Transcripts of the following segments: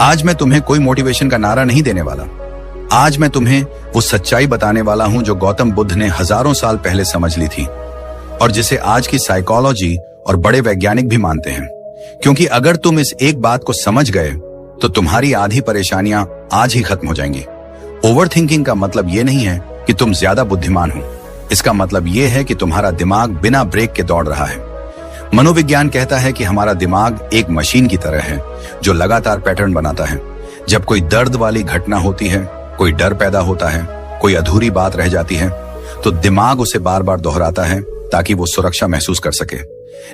आज मैं तुम्हें कोई मोटिवेशन का नारा नहीं देने वाला। आज मैं तुम्हें वो सच्चाई बताने वाला हूं जो गौतम बुद्ध ने हजारों साल पहले समझ ली थी और जिसे आज की साइकोलॉजी और बड़े वैज्ञानिक भी मानते हैं। क्योंकि अगर तुम इस एक बात को समझ गए तो तुम्हारी आधी परेशानियां आज ही खत्म हो जाएंगी। ओवरथिंकिंग का मतलब ये नहीं है कि तुम ज्यादा बुद्धिमान हो। इसका मतलब ये है कि तुम्हारा दिमाग बिना ब्रेक के दौड़ रहा है। मनोविज्ञान कहता है कि हमारा दिमाग एक मशीन की तरह है जो लगातार पैटर्न बनाता है। जब कोई दर्द वाली घटना होती है, कोई डर पैदा होता है, कोई अधूरी बात रह जाती है, तो दिमाग उसे बार बार दोहराता है ताकि वो सुरक्षा महसूस कर सके।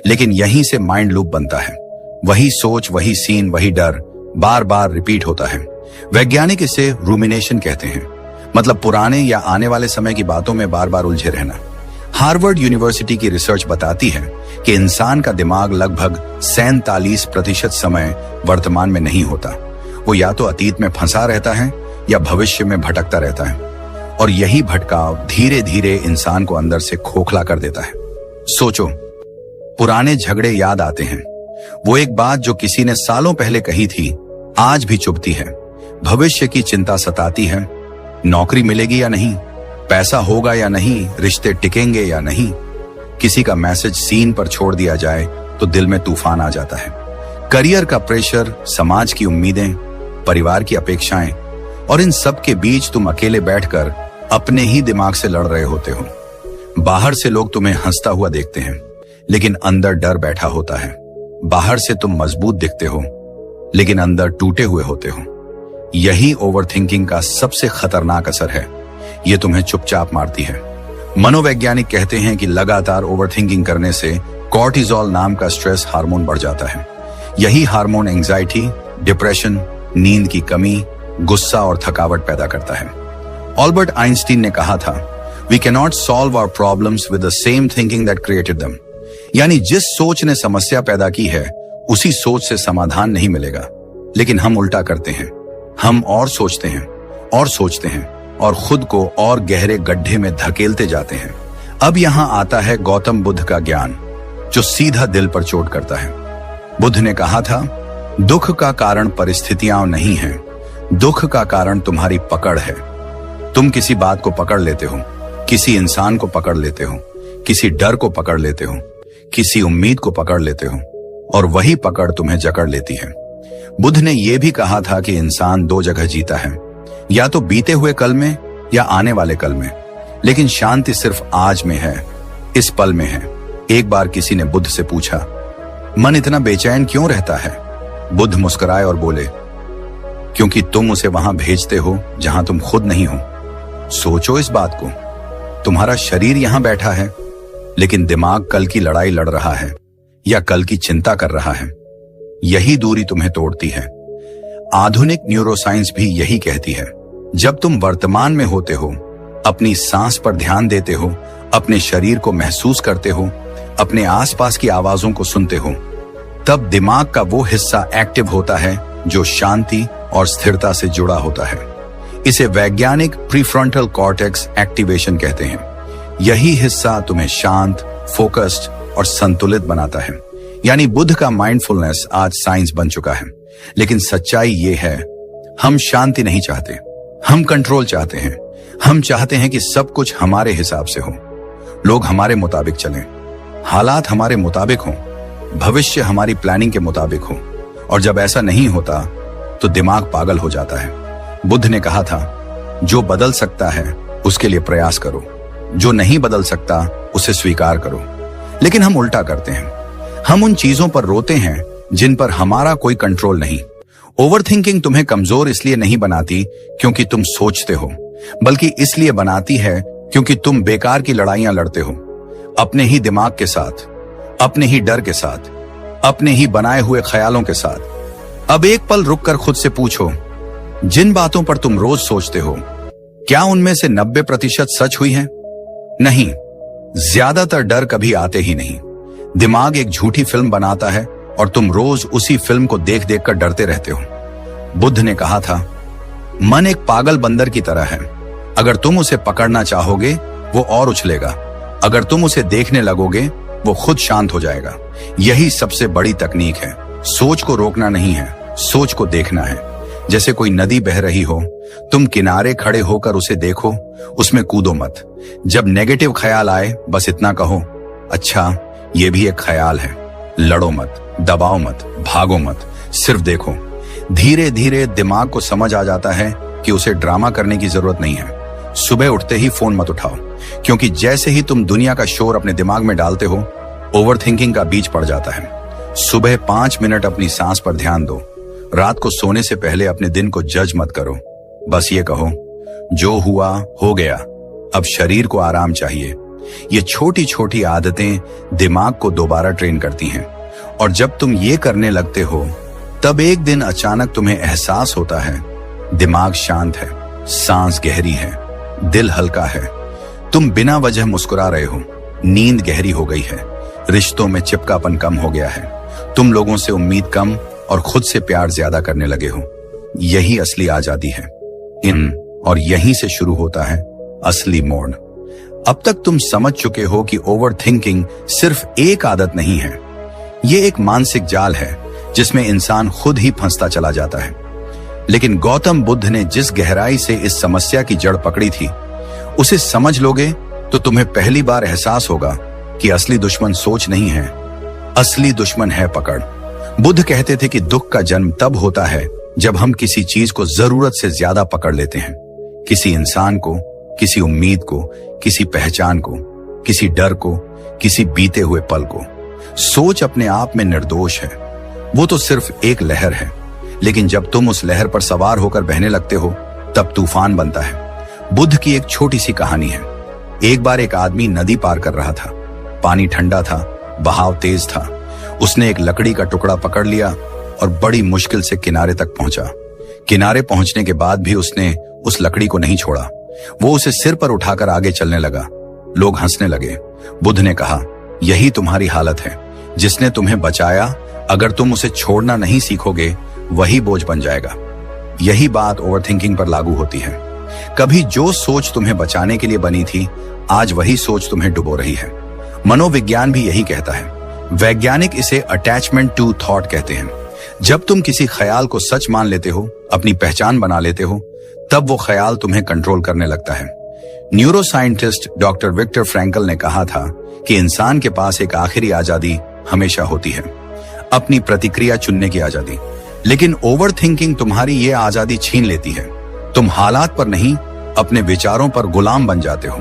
लेकिन यहीं से माइंड लूप बनता है। वही सोच, वही सीन, वही डर बार बार रिपीट होता है। वैज्ञानिक इसे रूमिनेशन कहते हैं, मतलब पुराने या आने वाले समय की बातों में बार बार उलझे रहना। हार्वर्ड यूनिवर्सिटी की रिसर्च बताती है कि इंसान का दिमाग लगभग 47% समय वर्तमान में नहीं होता। वो या तो अतीत में फंसा रहता है या भविष्य में भटकता रहता है, और यही भटकाव धीरे धीरे इंसान को अंदर से खोखला कर देता है। सोचो, पुराने झगड़े याद आते हैं। वो एक बात जो किसी ने सालों पहले कही थी आज भी चुभती है। भविष्य की चिंता सताती है, नौकरी मिलेगी या नहीं, पैसा होगा या नहीं, रिश्ते टिकेंगे या नहीं। किसी का मैसेज सीन पर छोड़ दिया जाए तो दिल में तूफान आ जाता है। करियर का प्रेशर, समाज की उम्मीदें, परिवार की अपेक्षाएं, और इन सब के बीच तुम अकेले बैठकर अपने ही दिमाग से लड़ रहे होते हो। बाहर से लोग तुम्हें हंसता हुआ देखते हैं, लेकिन अंदर डर बैठा होता है। बाहर से तुम मजबूत दिखते हो, लेकिन अंदर टूटे हुए होते हो। यही ओवरथिंकिंग का सबसे खतरनाक असर है। ये तुम्हें चुपचाप मारती है। मनोवैज्ञानिक कहते हैं कि लगातार ओवरथिंकिंग करने से कॉर्टिसोल नाम का स्ट्रेस हार्मोन बढ़ जाता है। यही हार्मोन एंजाइटी, डिप्रेशन, नींद की कमी, गुस्सा और थकावट पैदा करता है। ऑल्बर्ट आइंस्टीन ने कहा था, we can not solve our problems with the same thinking that created them. यानी जिस सोच ने समस्या पैदा की है उसी सोच से समाधान नहीं मिलेगा। लेकिन हम उल्टा करते हैं। हम और सोचते हैं और सोचते हैं और खुद को और गहरे गड्ढे में धकेलते जाते हैं। अब यहां आता है गौतम बुद्ध का ज्ञान, जो सीधा दिल पर चोट करता है। बुद्ध ने कहा था, दुख का कारण परिस्थितियां नहीं है, दुख का कारण तुम्हारी पकड़ है। तुम किसी बात को पकड़ लेते हो, किसी इंसान को पकड़ लेते हो, किसी डर को पकड़ लेते हो, किसी उम्मीद को पकड़ लेते हो, और वही पकड़ तुम्हें जकड़ लेती है। बुद्ध ने यह भी कहा था कि इंसान दो जगह जीता है, या तो बीते हुए कल में या आने वाले कल में, लेकिन शांति सिर्फ आज में है, इस पल में है। एक बार किसी ने बुद्ध से पूछा, मन इतना बेचैन क्यों रहता है? बुद्ध मुस्कुराए और बोले, क्योंकि तुम उसे वहां भेजते हो जहां तुम खुद नहीं हो। सोचो इस बात को, तुम्हारा शरीर यहां बैठा है, लेकिन दिमाग कल की लड़ाई लड़ रहा है या कल की चिंता कर रहा है। यही दूरी तुम्हें तोड़ती है। आधुनिक न्यूरोसाइंस भी यही कहती है। जब तुम वर्तमान में होते हो, अपनी सांस पर ध्यान देते हो, अपने शरीर को महसूस करते हो, अपने आसपास की आवाजों को सुनते हो, तब दिमाग का वो हिस्सा एक्टिव होता है जो शांति और स्थिरता से जुड़ा होता है। इसे वैज्ञानिक प्रीफ्रंटल कॉर्टेक्स एक्टिवेशन कहते हैं। यही हिस्सा तुम्हें शांत, फोकस्ड और संतुलित बनाता है। यानी बुद्ध का माइंडफुलनेस आज साइंस बन चुका है। लेकिन सच्चाई ये है, हम शांति नहीं चाहते, हम कंट्रोल चाहते हैं। हम चाहते हैं कि सब कुछ हमारे हिसाब से हो, लोग हमारे मुताबिक चलें, हालात हमारे मुताबिक हों, भविष्य हमारी प्लानिंग के मुताबिक हो। और जब ऐसा नहीं होता तो दिमाग पागल हो जाता है। बुद्ध ने कहा था, जो बदल सकता है उसके लिए प्रयास करो, जो नहीं बदल सकता उसे स्वीकार करो। लेकिन हम उल्टा करते हैं। हम उन चीजों पर रोते हैं जिन पर हमारा कोई कंट्रोल नहीं। ओवरथिंकिंग तुम्हें कमजोर इसलिए नहीं बनाती क्योंकि तुम सोचते हो, बल्कि इसलिए बनाती है क्योंकि तुम बेकार की लड़ाइयां लड़ते हो, अपने ही दिमाग के साथ, अपने ही डर के साथ, अपने ही बनाए हुए ख्यालों के साथ। अब एक पल रुककर खुद से पूछो, जिन बातों पर तुम रोज सोचते हो, क्या उनमें से 90% सच हुई है? नहीं, ज्यादातर डर कभी आते ही नहीं। दिमाग एक झूठी फिल्म बनाता है और तुम रोज उसी फिल्म को देख देख कर डरते रहते हो। बुद्ध ने कहा था, मन एक पागल बंदर की तरह है। अगर तुम उसे पकड़ना चाहोगे वो और उछलेगा, अगर तुम उसे देखने लगोगे वो खुद शांत हो जाएगा। यही सबसे बड़ी तकनीक है। सोच को रोकना नहीं है, सोच को देखना है। जैसे कोई नदी बह रही हो, तुम किनारे खड़े होकर उसे देखो, उसमें कूदो मत। जब नेगेटिव ख्याल आए बस इतना कहो, अच्छा ये भी एक ख्याल है। लड़ो मत, दबाओ मत, भागो मत, सिर्फ देखो। धीरे धीरे दिमाग को समझ आ जाता है कि उसे ड्रामा करने की जरूरत नहीं है। सुबह उठते ही फोन मत उठाओ, क्योंकि जैसे ही तुम दुनिया का शोर अपने दिमाग में डालते हो, ओवरथिंकिंग का बीज पड़ जाता है। सुबह 5 मिनट अपनी सांस पर ध्यान दो। रात को सोने से पहले अपने दिन को जज मत करो। बस ये कहो, जो हुआ हो गया, अब शरीर को आराम चाहिए। ये छोटी छोटी आदतें दिमाग को दोबारा ट्रेन करती हैं, और जब तुम ये करने लगते हो, तब एक दिन अचानक तुम्हें एहसास होता है, दिमाग शांत है, सांस गहरी है, दिल हल्का है। तुम बिना वजह मुस्कुरा रहे हो, नींद गहरी हो गई है, रिश्तों में चिपकापन कम हो गया है, तुम लोगों से उम्मीद कम और खुद से प्यार ज्यादा करने लगे हो। यही असली आजादी है। और यहीं से शुरू होता है असली मोड़। अब तक तुम समझ चुके हो कि ओवरथिंकिंग सिर्फ एक आदत नहीं है, ये एक मानसिक जाल है जिसमें इंसान खुद ही फंसता चला जाता है। लेकिन गौतम बुद्ध ने जिस गहराई से इस समस्या की जड़ पकड़ी थी, उसे समझ लोगे तो तुम्हें पहली बार एहसास होगा कि असली दुश्मन सोच नहीं है, असली दुश्मन है पकड़। बुद्ध कहते थे कि दुख का जन्म तब होता है जब हम किसी चीज को जरूरत से ज्यादा पकड़ लेते हैं। किसी इंसान को, किसी उम्मीद को, किसी पहचान को, किसी डर को, किसी बीते हुए पल को। सोच अपने आप में निर्दोष है, वो तो सिर्फ एक लहर है, लेकिन जब तुम उस लहर पर सवार होकर बहने लगते हो, तब तूफान बनता है। बुद्ध की एक छोटी सी कहानी है। एक बार एक आदमी नदी पार कर रहा था। पानी ठंडा था, बहाव तेज था। उसने एक लकड़ी का टुकड़ा पकड़ लिया और बड़ी मुश्किल से किनारे तक पहुंचा। किनारे पहुंचने के बाद भी उसने उस लकड़ी को नहीं छोड़ा। वो उसे सिर पर उठाकर आगे चलने लगा। लोग हंसने लगे। बुद्ध ने कहा, यही तुम्हारी हालत है। जिसने तुम्हें बचाया, अगर तुम उसे छोड़ना नहीं सीखोगे, वही बोझ बन जाएगा। यही बात ओवरथिंकिंग पर लागू होती है। कभी जो सोच तुम्हें बचाने के लिए बनी थी, आज वही सोच तुम्हें डुबो रही है। मनोविज्ञान भी यही कहता है। वैज्ञानिक इसे अटैचमेंट टू थॉट कहते हैं। जब तुम किसी ख्याल को सच मान लेते हो, अपनी पहचान बना लेते हो, तब वो ख्याल तुम्हें कंट्रोल करने लगता है। न्यूरोसाइंटिस्ट डॉक्टर विक्टर फ्रैंकल ने कहा था कि इंसान के पास एक आखिरी आजादी हमेशा होती है, अपनी प्रतिक्रिया चुनने की आजादी। लेकिन ओवरथिंकिंग तुम्हारी ये आजादी छीन लेती है। तुम हालात पर नहीं, अपने विचारों पर गुलाम बन जाते हो।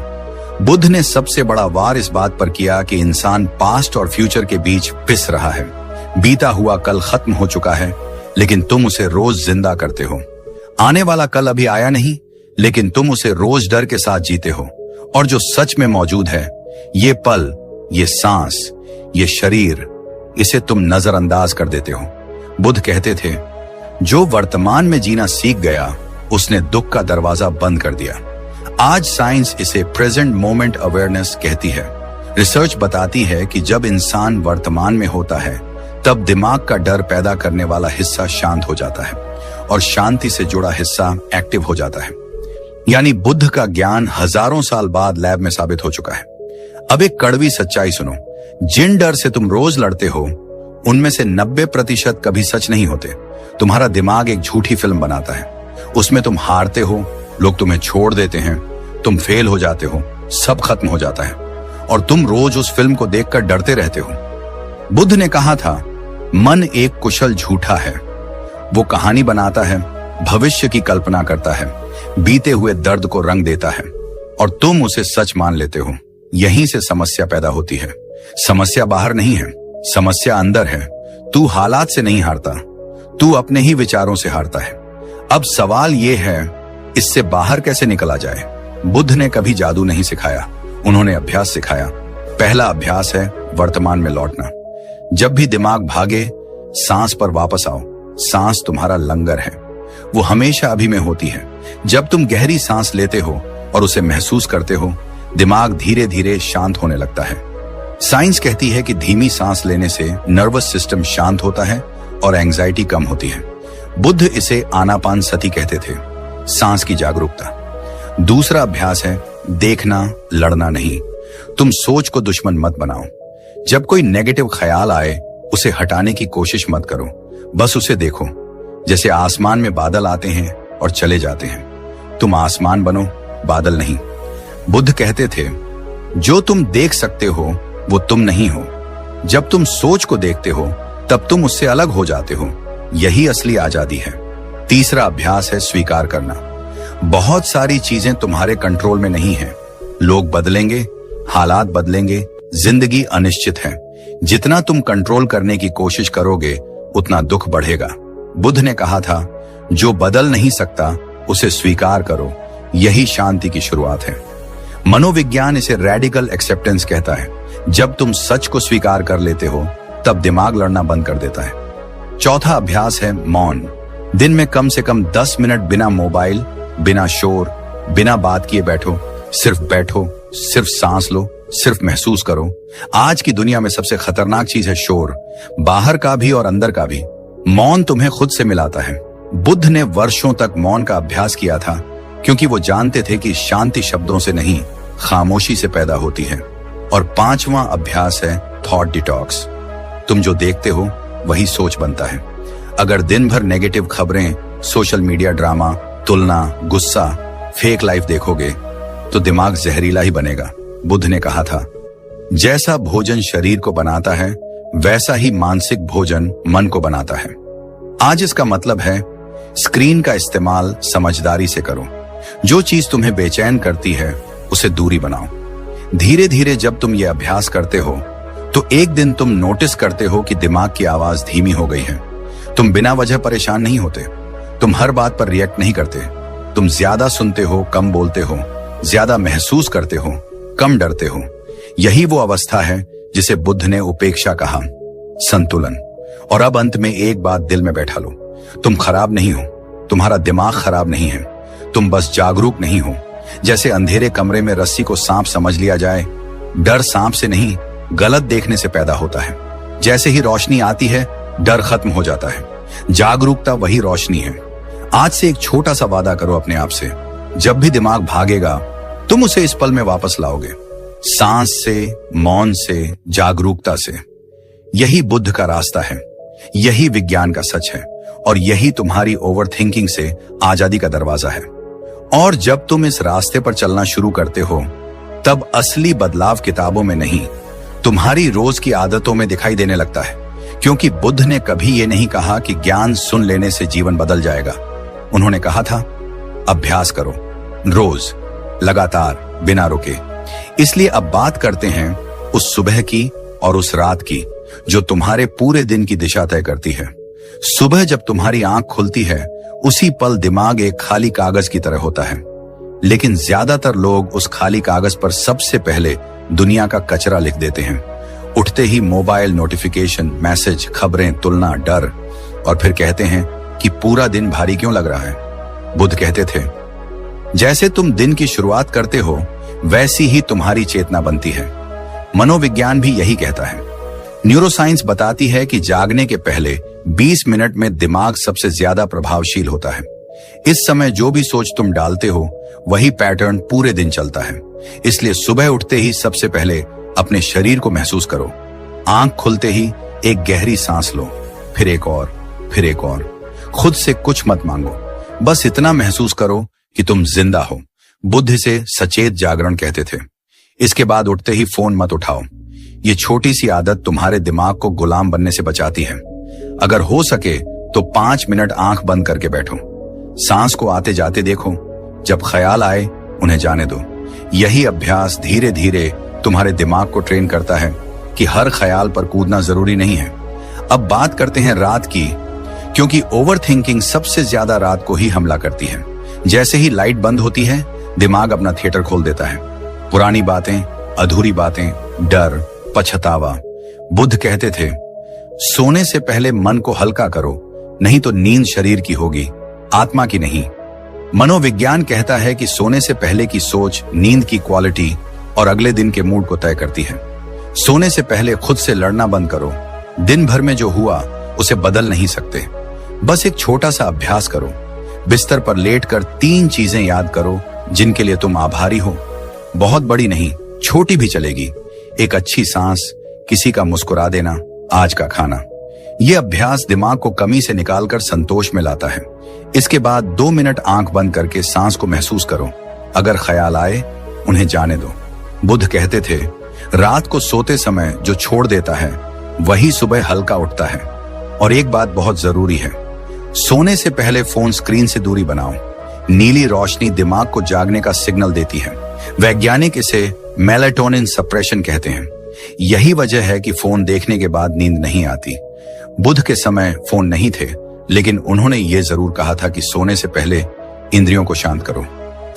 बुद्ध ने सबसे बड़ा वार इस बात पर किया कि इंसान पास्ट और फ्यूचर के बीच पिस रहा है। बीता हुआ कल खत्म हो चुका है, लेकिन तुम उसे रोज जिंदा करते हो। आने वाला कल अभी आया नहीं, लेकिन तुम उसे रोज डर के साथ जीते हो। और जो सच में मौजूद है, ये पल, ये सांस, ये शरीर, इसे तुम नजरअंदाज कर देते हो। बुद्ध कहते थे, जो वर्तमान में जीना सीख गया, उसने दुख का दरवाजा बंद कर दिया। आज साइंस इसे प्रेजेंट मोमेंट अवेयरनेस कहती है। रिसर्च बताती है कि जब इंसान वर्तमान में होता है, तब दिमाग का डर पैदा करने वाला हिस्सा शांत हो जाता है और शांति से जुड़ा हिस्सा एक्टिव हो जाता है। यानी बुद्ध का ज्ञान हजारों साल बाद लैब में साबित हो चुका है। अब एक कड़वी सच्चाई सुनो, जिन डर से तुम रोज लड़ते हो, उनमें से 90% कभी सच नहीं होते। तुम्हारा दिमाग एक झूठी फिल्म बनाता है। उसमें तुम हारते हो, लोग तुम्हें छोड़ देते हैं, तुम फेल हो जाते हो, सब खत्म हो जाता है, और तुम रोज उस फिल्म को देखकर डरते रहते हो। बुद्ध ने कहा था, मन एक कुशल झूठा है। वो कहानी बनाता है, भविष्य की कल्पना करता है, बीते हुए दर्द को रंग देता है, और तुम उसे सच मान लेते हो। यहीं से समस्या पैदा होती है। समस्या बाहर नहीं है, समस्या अंदर है। तू हालात से नहीं हारता, तू अपने ही विचारों से हारता है। अब सवाल ये है, इससे बाहर कैसे निकला जाए? बुद्ध ने कभी जादू नहीं सिखाया, उन्होंने अभ्यास सिखाया। पहला अभ्यास है वर्तमान में लौटना। जब भी दिमाग भागे, सांस पर वापस आओ। सांस तुम्हारा लंगर है, वो हमेशा अभी में होती है। जब तुम गहरी सांस लेते हो और उसे महसूस करते हो, दिमाग धीरे धीरे शांत होने लगता है। साइंस कहती है कि धीमी सांस लेने से नर्वस सिस्टम शांत होता है और एंजाइटी कम होती है। बुद्ध इसे आनापान सती कहते थे, सांस की जागरूकता। दूसरा अभ्यास है देखना, लड़ना नहीं। तुम सोच को दुश्मन मत बनाओ। जब कोई नेगेटिव ख्याल आए, उसे हटाने की कोशिश मत करो, बस उसे देखो। जैसे आसमान में बादल आते हैं और चले जाते हैं। तुम आसमान बनो, बादल नहीं। बुद्ध कहते थे, जो तुम देख सकते हो वो तुम नहीं हो। जब तुम सोच को देखते हो तब तुम उससे अलग हो जाते हो। यही असली आजादी है। तीसरा अभ्यास है स्वीकार करना। बहुत सारी चीजें तुम्हारे कंट्रोल में नहीं है। लोग बदलेंगे, हालात बदलेंगे, जिंदगी अनिश्चित है। जितना तुम कंट्रोल करने की कोशिश करोगे उतना दुख बढ़ेगा। बुद्ध ने कहा था, जो बदल नहीं सकता उसे स्वीकार करो, यही शांति की शुरुआत है। मनोविज्ञान इसे रेडिकल एक्सेप्टेंस कहता है। जब तुम सच को स्वीकार कर लेते हो तब दिमाग लड़ना बंद कर देता है। चौथा अभ्यास है मौन। दिन में कम से कम 10 मिनट बिना मोबाइल, बिना शोर, बिना बात किए बैठो। सिर्फ सांस लो, सिर्फ महसूस करो। आज की दुनिया में सबसे खतरनाक चीज है शोर, बाहर का भी और अंदर का भी। मौन तुम्हें खुद से मिलाता है। बुद्ध ने वर्षों तक मौन का अभ्यास किया था क्योंकि वो जानते थे कि शांति शब्दों से नहीं, खामोशी से पैदा होती है। और पांचवां अभ्यास है थॉट डिटॉक्स। तुम जो देखते हो वही सोच बनता है। अगर दिन भर नेगेटिव खबरें, सोशल मीडिया ड्रामा, तुलना, गुस्सा, फेक लाइफ देखोगे तो दिमाग जहरीला ही बनेगा। बुद्ध ने कहा था, जैसा भोजन शरीर को बनाता है वैसा ही मानसिक भोजन मन को बनाता है। आज इसका मतलब है स्क्रीन का इस्तेमाल समझदारी से करो। जो चीज तुम्हें बेचैन करती है उसे दूरी बनाओ। धीरे धीरे जब तुम ये अभ्यास करते हो तो एक दिन तुम नोटिस करते हो कि दिमाग की आवाज धीमी हो गई है। तुम बिना वजह परेशान नहीं होते। तुम हर बात पर रिएक्ट नहीं करते। तुम ज्यादा सुनते हो, कम बोलते हो, ज्यादा महसूस करते हो, कम डरते हो। यही वो अवस्था है जिसे बुद्ध ने उपेक्षा कहा, संतुलन। और अब अंत में एक बात दिल में बैठा लो, तुम खराब नहीं हो, तुम्हारा दिमाग खराब नहीं है, तुम बस जागरूक नहीं हो। जैसे अंधेरे कमरे में रस्सी को सांप समझ लिया जाए, डर सांप से नहीं गलत देखने से पैदा होता है। जैसे ही रोशनी आती है डर खत्म हो जाता है। जागरूकता वही रोशनी है। आज से एक छोटा सा वादा करो अपने आप से, जब भी दिमाग भागेगा तुम उसे इस पल में वापस लाओगे, सांस से, मौन से, जागरूकता से। यही बुद्ध का रास्ता है, यही विज्ञान का सच है, और यही तुम्हारी ओवर थिंकिंग से आजादी का दरवाजा है। और जब तुम इस रास्ते पर चलना शुरू करते हो तब असली बदलाव किताबों में नहीं, तुम्हारी रोज की आदतों में दिखाई देने लगता है। क्योंकि बुद्ध ने कभी ये नहीं कहा कि ज्ञान सुन लेने से जीवन बदल जाएगा। उन्होंने कहा था, अभ्यास करो, रोज, लगातार, बिना रुके। इसलिए अब बात करते हैं उस सुबह की और उस रात की जो तुम्हारे पूरे दिन की दिशा तय करती है। सुबह जब तुम्हारी आंख खुलती है उसी पल दिमाग एक खाली कागज की तरह होता है। लेकिन ज्यादातर लोग उस खाली कागज पर सबसे पहले दुनिया का कचरा लिख देते हैं। उठते ही मोबाइल, नोटिफिकेशन, मैसेज, खबरें, तुलना, डर, और फिर कहते हैं कि पूरा दिन भारी क्यों लग रहा है। बुद्ध कहते थे, जैसे तुम दिन की शुरुआत करते हो वैसी ही तुम्हारी चेतना बनती है। मनोविज्ञान भी यही कहता है। न्यूरोसाइंस बताती है कि जागने के पहले 20 मिनट में दिमाग सबसे ज्यादा प्रभावशील होता है। इस समय जो भी सोच तुम डालते हो वही पैटर्न पूरे दिन चलता है। इसलिए सुबह उठते ही सबसे पहले अपने शरीर को महसूस करो। आंख खुलते ही एक गहरी सांस लो, फिर एक और, फिर एक और। खुद से कुछ मत मांगो, बस इतना महसूस करो कि तुम जिंदा हो। बुद्ध इसे सचेत जागरण कहते थे। इसके बाद उठते ही फोन मत उठाओ। ये छोटी सी आदत तुम्हारे दिमाग को गुलाम बनने से बचाती है। अगर हो सके तो 5 मिनट आंख बंद करके बैठो। सांस को आते जाते देखो, जब ख्याल आए उन्हें जाने दो। यही अभ्यास धीरे धीरे तुम्हारे दिमाग को ट्रेन करता है कि हर ख्याल पर कूदना जरूरी नहीं है। अब बात करते हैं रात की, क्योंकि ओवर थिंकिंग सबसे ज्यादा रात को ही हमला करती है। जैसे ही लाइट बंद होती है दिमाग अपना थिएटर खोल देता है। पुरानी बातें, अधूरी बातें, डर, पछतावा। बुद्ध कहते थे, सोने से पहले मन को हल्का करो, नहीं तो नींद शरीर की होगी, आत्मा की नहीं। मनोविज्ञान कहता है कि सोने से पहले की सोच नींद की क्वालिटी और अगले दिन के मूड को तय करती है। सोने से पहले खुद से लड़ना बंद करो। दिन भर में जो हुआ उसे बदल नहीं सकते। बस एक छोटा सा अभ्यास करो। बिस्तर पर लेटकर 3 चीजें याद करो जिनके लिए तुम आभारी हो। बहुत बड़ी नहीं, छोटी भी चलेगी। एक अच्छी सांस, किसी का मुस्कुरा देना, आज का खाना। ये अभ्यास दिमाग को कमी से निकालकर संतोष में लाता है। इसके बाद 2 मिनट आंख बंद करके सांस को महसूस करो। अगर ख्याल आए उन्हें जाने दो। बुद्ध कहते थे, रात को सोते समय जो छोड़ देता है वही सुबह हल्का उठता है। और एक बात बहुत जरूरी है, सोने से पहले फोन स्क्रीन से दूरी बनाओ। नीली रोशनी दिमाग को जागने का सिग्नल देती है। वैज्ञानिक इसे मेलाटोनिन सप्रेशन कहते हैं। यही वजह है कि फोन देखने के बाद नींद नहीं आती। बुद्ध के समय फोन नहीं थे, लेकिन उन्होंने ये जरूर कहा था कि सोने से पहले इंद्रियों को शांत करो।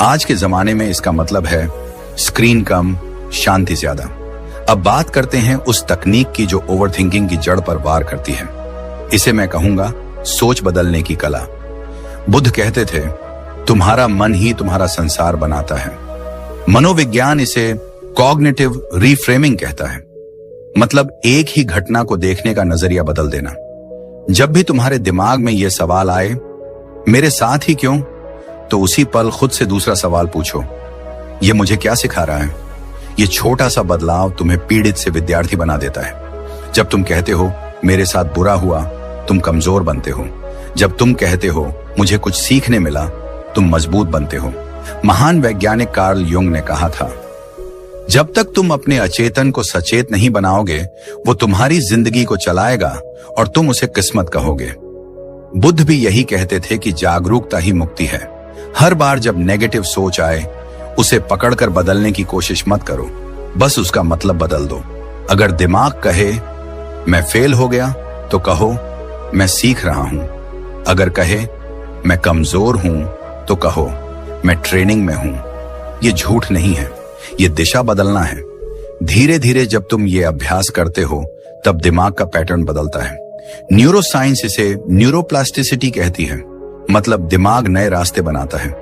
आज के जमाने में इसका मतलब है स्क्रीन कम, शांति ज्यादा। अब बात करते हैं उस तकनीक की जो ओवरथिंकिंग की जड़ पर वार करती है। इसे मैं कहूंगा सोच बदलने की कला। बुद्ध कहते थे, तुम्हारा मन ही तुम्हारा संसार बनाता है। मनोविज्ञान इसे कॉग्निटिव रीफ्रेमिंग कहता है। मतलब एक ही घटना को देखने का नजरिया बदल देना। जब भी तुम्हारे दिमाग में यह सवाल आए, मेरे साथ ही क्यों, तो उसी पल खुद से दूसरा सवाल पूछो, यह मुझे क्या सिखा रहा है। यह छोटा सा बदलाव तुम्हें पीड़ित से विद्यार्थी बना देता है। जब तुम कहते हो मेरे साथ बुरा हुआ, तुम कमजोर बनते हो। जब तुम कहते हो मुझे कुछ सीखने मिला, तुम मजबूत बनते हो। महान वैज्ञानिक कार्ल युंग ने कहा था, जब तक तुम अपने अचेतन को सचेत नहीं बनाओगे, वो तुम्हारी जिंदगी को चलाएगा और तुम उसे किस्मत कहोगे। बुद्ध भी यही कहते थे कि जागरूकता ही मुक्ति है। हर बार जब नेगेटिव सोच आए, उसे पकड़कर बदलने की कोशिश मत करो, बस उसका मतलब बदल दो। अगर दिमाग कहे मैं फेल हो गया, तो कहो मैं सीख रहा हूं। अगर कहे मैं कमजोर हूं, तो कहो मैं ट्रेनिंग में हूं। ये झूठ नहीं है, ये दिशा बदलना है। धीरे धीरे जब तुम ये अभ्यास करते हो, तब दिमाग का पैटर्न बदलता है। न्यूरोसाइंस इसे न्यूरोप्लास्टिसिटी कहती है। मतलब दिमाग नए रास्ते बनाता है।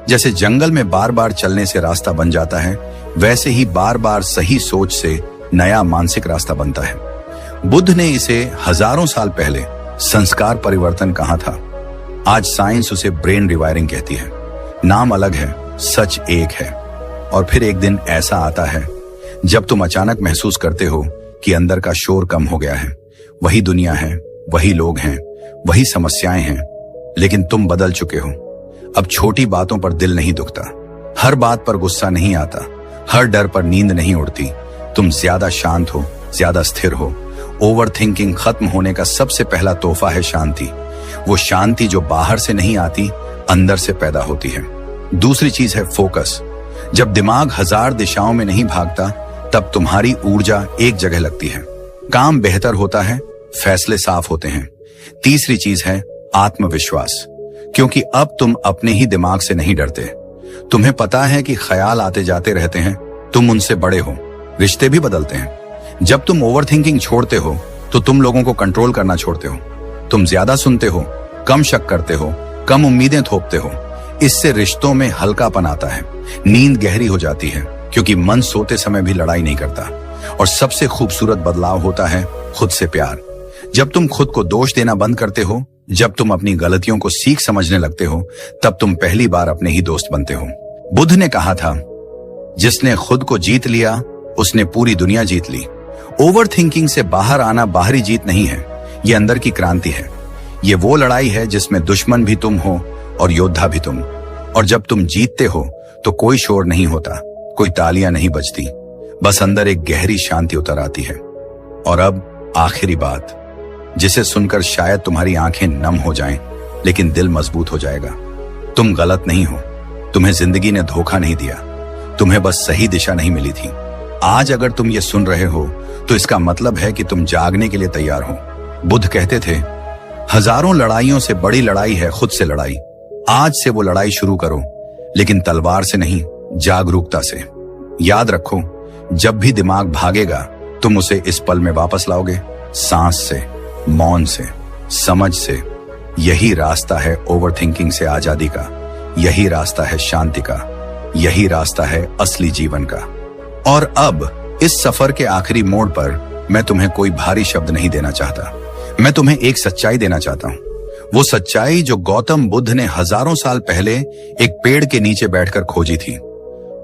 जैसे जंगल में बार बार चलने से रास्ता बन जाता है, वैसे ही बार बार सही सोच से नया मानसिक रास्ता बनता है। बुद्ध ने इसे हजारों साल पहले संस्कार परिवर्तन कहा था। आज साइंस उसे ब्रेन रिवायरिंग कहती है। नाम अलग है, सच एक है। और फिर एक दिन ऐसा आता है जब तुम अचानक महसूस करते हो कि अंदर का शोर कम हो गया है। वही दुनिया है, वही लोग हैं, वही समस्याएं हैं, लेकिन तुम बदल चुके हो। अब छोटी बातों पर दिल नहीं दुखता, हर बात पर गुस्सा नहीं आता, हर डर पर नींद नहीं उड़ती। तुम ज्यादा शांत हो, ज्यादा स्थिर हो। ओवर थिंकिंग खत्म होने का सबसे पहला तोहफा है शांति। वो शांति जो बाहर से नहीं आती, अंदर से पैदा होती है। दूसरी चीज है फोकस। जब दिमाग 1000 दिशाओं में नहीं भागता, तब तुम्हारी ऊर्जा एक जगह लगती है। काम बेहतर होता है, फैसले साफ होते हैं। तीसरी चीज है आत्मविश्वास, क्योंकि अब तुम अपने ही दिमाग से नहीं डरते। तुम्हें पता है कि ख्याल आते जाते रहते हैं, तुम उनसे बड़े हो। रिश्ते भी बदलते हैं। जब तुम ओवरथिंकिंग छोड़ते हो, तो तुम लोगों को कंट्रोल करना छोड़ते हो। तुम ज्यादा सुनते हो, कम शक करते हो, कम उम्मीदें थोपते हो। इससे रिश्तों में हल्कापन आता है, नींद गहरी हो जाती है, क्योंकि मन सोते समय भी लड़ाई नहीं करता। और सबसे खूबसूरत बदलाव होता है खुद से प्यार। जब तुम खुद को दोष देना बंद करते हो, जब तुम अपनी गलतियों को सीख समझने लगते हो, तब तुम पहली बार अपने ही दोस्त बनते हो। बुद्ध ने कहा था, जिसने खुद को जीत लिया, उसने पूरी दुनिया जीत ली। ओवर थिंकिंग से बाहर आना बाहरी जीत नहीं है, ये अंदर की क्रांति है। ये वो लड़ाई है जिसमें दुश्मन भी तुम हो और योद्धा भी तुम। और जब तुम जीतते हो, तो कोई शोर नहीं होता, कोई तालियां नहीं बजती, बस अंदर एक गहरी शांति उतर आती है। और अब आखिरी बात, जिसे सुनकर शायद तुम्हारी आंखें नम हो जाएं, लेकिन दिल मजबूत हो जाएगा। तुम गलत नहीं हो, तुम्हें जिंदगी ने धोखा नहीं दिया, तुम्हें बस सही दिशा नहीं मिली थी। आज अगर तुम ये सुन रहे हो, तो इसका मतलब है कि तुम जागने के लिए तैयार हो। बुद्ध कहते थे, हजारों लड़ाइयों से बड़ी लड़ाई है खुद से लड़ाई। आज से वो लड़ाई शुरू करो, लेकिन तलवार से नहीं, जागरूकता से। याद रखो, जब भी दिमाग भागेगा, तुम उसे इस पल में वापस लाओगे, सांस से, मौन से, समझ से। यही रास्ता है ओवरथिंकिंग से आजादी का, यही रास्ता है शांति का, यही रास्ता है असली जीवन का। और अब इस सफर के आखिरी मोड़ पर मैं तुम्हें कोई भारी शब्द नहीं देना चाहता। मैं तुम्हें एक सच्चाई देना चाहता हूं। वो सच्चाई जो गौतम बुद्ध ने हजारों साल पहले एक पेड़ के नीचे बैठकर खोजी थी।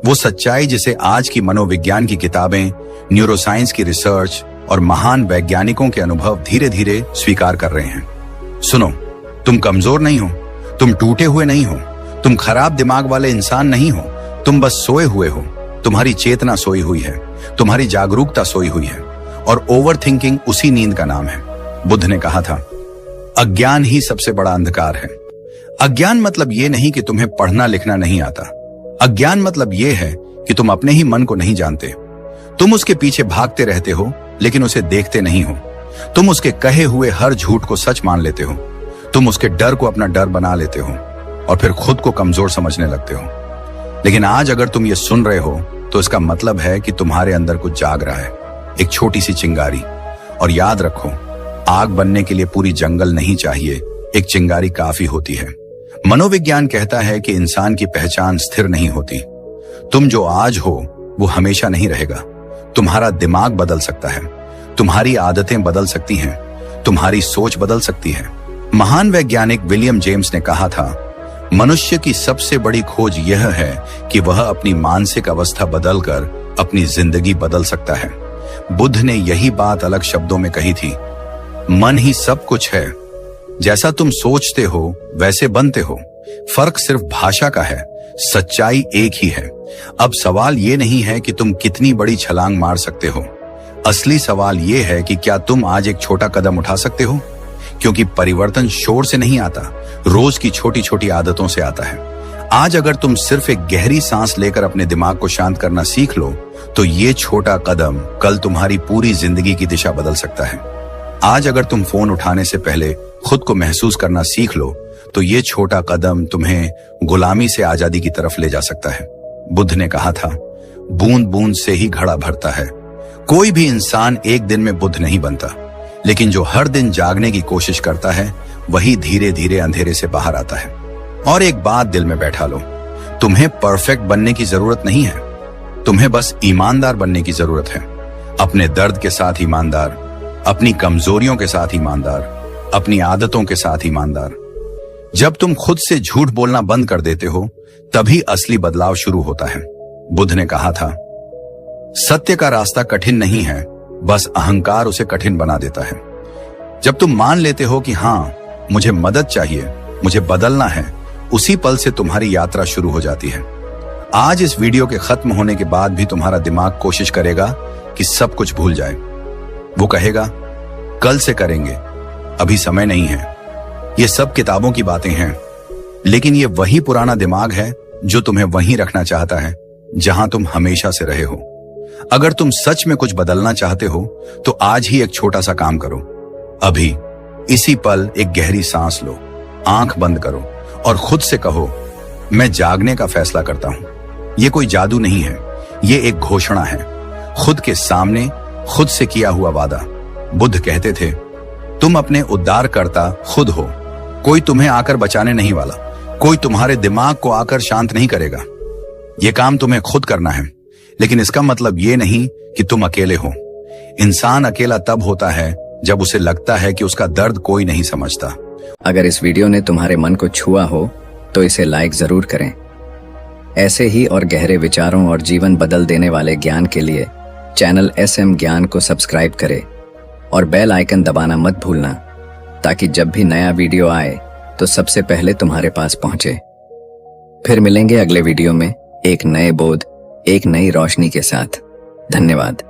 वो सच्चाई जिसे आज की मनोविज्ञान की किताबें, न्यूरोसाइंस की रिसर्च और महान वैज्ञानिकों के अनुभव धीरे धीरे स्वीकार कर रहे हैं। सुनो, तुम कमजोर नहीं हो, तुम टूटे हुए नहीं हो, तुम खराब दिमाग वाले इंसान नहीं हो, तुम बस सोए हुए हो। तुम्हारी चेतना सोई हुई है, तुम्हारी जागरूकता सोई हुई है, और ओवर थिंकिंग उसी नींद का नाम है। बुद्ध ने कहा था, अज्ञान ही सबसे बड़ा अंधकार है। अज्ञान मतलब ये नहीं कि तुम्हें पढ़ना लिखना नहीं आता। अज्ञान मतलब ये है कि तुम अपने ही मन को नहीं जानते। तुम उसके पीछे भागते रहते हो, लेकिन उसे देखते नहीं हो। तुम उसके कहे हुए हर झूठ को सच मान लेते हो। तुम उसके डर को अपना डर बना लेते हो और फिर खुद को कमजोर समझने लगते हो। लेकिन आज अगर तुम ये सुन रहे हो तो इसका मतलब है कि तुम्हारे अंदर कुछ जाग रहा है, एक छोटी सी चिंगारी। और याद रखो, आग बनने के लिए पूरी जंगल नहीं चाहिए, एक चिंगारी काफी होती है। मनोविज्ञान कहता है कि इंसान की पहचान स्थिर नहीं होती। तुम जो आज हो वो हमेशा नहीं रहेगा। तुम्हारा दिमाग बदल सकता है, तुम्हारी आदतें बदल सकती हैं, तुम्हारी सोच बदल सकती है। महान वैज्ञानिक विलियम जेम्स ने कहा था, मनुष्य की सबसे बड़ी खोज यह है कि वह अपनी मानसिक अवस्था बदलकर अपनी जिंदगी बदल सकता है। बुद्ध ने यही बात अलग शब्दों में कही थी, मन ही सब कुछ है। जैसा तुम सोचते हो वैसे बनते हो। फर्क सिर्फ भाषा का है, सच्चाई एक ही है। अब सवाल ये नहीं है कि तुम कितनी बड़ी छलांग मार सकते हो। असली सवाल ये है कि क्या तुम आज एक छोटा कदम उठा सकते हो? क्योंकि परिवर्तन शोर से नहीं आता, रोज की छोटी छोटी आदतों से आता है। आज अगर तुम सिर्फ एक गहरी सांस लेकर अपने दिमाग को शांत करना सीख लो, तो ये छोटा कदम कल तुम्हारी पूरी जिंदगी की दिशा बदल सकता है। आज अगर तुम फोन उठाने से पहले खुद को महसूस करना सीख लो, तो ये छोटा कदम तुम्हें गुलामी से आजादी की तरफ ले जा सकता है। बुद्ध ने कहा था, बूंद बूंद से ही घड़ा भरता है। कोई भी इंसान एक दिन में बुद्ध नहीं बनता, लेकिन जो हर दिन जागने की कोशिश करता है वही धीरे धीरे अंधेरे से बाहर आता है। और एक बात दिल में बैठा लो, तुम्हें परफेक्ट बनने की जरूरत नहीं है, तुम्हें बस ईमानदार बनने की जरूरत है। अपने दर्द के साथ ईमानदार, अपनी कमजोरियों के साथ ईमानदार, अपनी आदतों के साथ ईमानदार। जब तुम खुद से झूठ बोलना बंद कर देते हो, तभी असली बदलाव शुरू होता है। बुद्ध ने कहा था, सत्य का रास्ता कठिन नहीं है, बस अहंकार उसे कठिन बना देता है। जब तुम मान लेते हो कि हाँ, मुझे मदद चाहिए, मुझे बदलना है, उसी पल से तुम्हारी यात्रा शुरू हो जाती है। आज इस वीडियो के खत्म होने के बाद भी तुम्हारा दिमाग कोशिश करेगा कि सब कुछ भूल जाए। वो कहेगा, कल से करेंगे, अभी समय नहीं है। ये सब किताबों की बातें हैं, लेकिन ये वही पुराना दिमाग है जो तुम्हें वहीं रखना चाहता है जहां तुम हमेशा से रहे हो। अगर तुम सच में कुछ बदलना चाहते हो तो आज ही एक छोटा सा काम करो। अभी इसी पल एक गहरी सांस लो, आंख बंद करो और खुद से कहो, मैं जागने का फैसला करता हूं। ये कोई जादू नहीं है, ये एक घोषणा है, खुद के सामने खुद से किया हुआ वादा। बुद्ध कहते थे, तुम अपने उद्धारकर्ता खुद हो। कोई तुम्हें आकर बचाने नहीं वाला, कोई तुम्हारे दिमाग को आकर शांत नहीं करेगा। यह काम तुम्हें खुद करना है, लेकिन इसका मतलब ये नहीं कि तुम अकेले हो। इंसान अकेला तब होता है जब उसे लगता है कि उसका दर्द कोई नहीं समझता। अगर इस वीडियो ने तुम्हारे मन को छुआ हो तो इसे लाइक जरूर करें। ऐसे ही और गहरे विचारों और जीवन बदल देने वाले ज्ञान के लिए चैनल SM ज्ञान को सब्सक्राइब करें और बेल आइकन दबाना मत भूलना, ताकि जब भी नया वीडियो आए तो सबसे पहले तुम्हारे पास पहुंचे। फिर मिलेंगे अगले वीडियो में एक नए बोध, एक नई रोशनी के साथ। धन्यवाद।